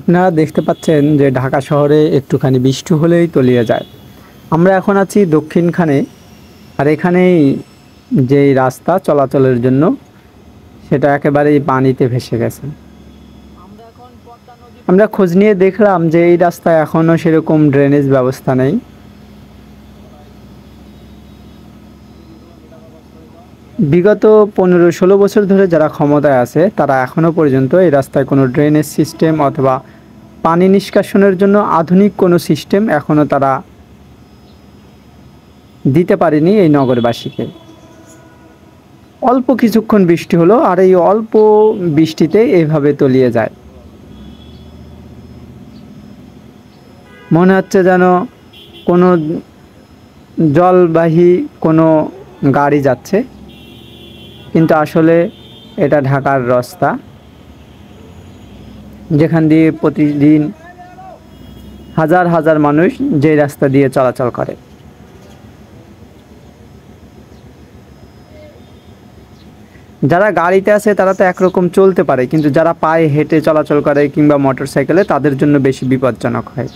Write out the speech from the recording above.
আপনারা দেখতে পাচ্ছেন যে ঢাকা শহরে একটুখানি বৃষ্টি হলেই তলিয়ে যায়। আমরা এখন আছি দক্ষিণখানে, আর এখানেই যেই রাস্তা চলাচলের জন্য সেটা একেবারেই পানিতে ভেসে গেছে। আমরা খোঁজ নিয়ে দেখলাম যে এই রাস্তায় এখনও সেরকম ড্রেনেজ ব্যবস্থা নেই। বিগত 15-16 বছর ধরে যারা ক্ষমতায় আছে তারা এখনও পর্যন্ত এই রাস্তায় কোনো ড্রেনেজ সিস্টেম অথবা পানি নিষ্কাশনের জন্য আধুনিক কোনো সিস্টেম এখনও তারা দিতে পারেনি এই নগরবাসীকে। অল্প কিছুক্ষণ বৃষ্টি হলো আর এই অল্প বৃষ্টিতে এইভাবে তলিয়ে যায়। মনে হচ্ছে যেন কোনো জলবাহী কোনো গাড়ি যাচ্ছে, কিন্তু আসলে এটা ঢাকার রাস্তা, যেখান দিয়ে প্রতিদিন হাজার হাজার মানুষ যে রাস্তা দিয়ে চলাচল করে। যারা গাড়িতে আছে তারা তো একরকম চলতে পারে, কিন্তু যারা পায়ে হেঁটে চলাচল করে কিংবা মোটরসাইকেলে তাদের জন্য বেশি বিপজ্জনক হয়।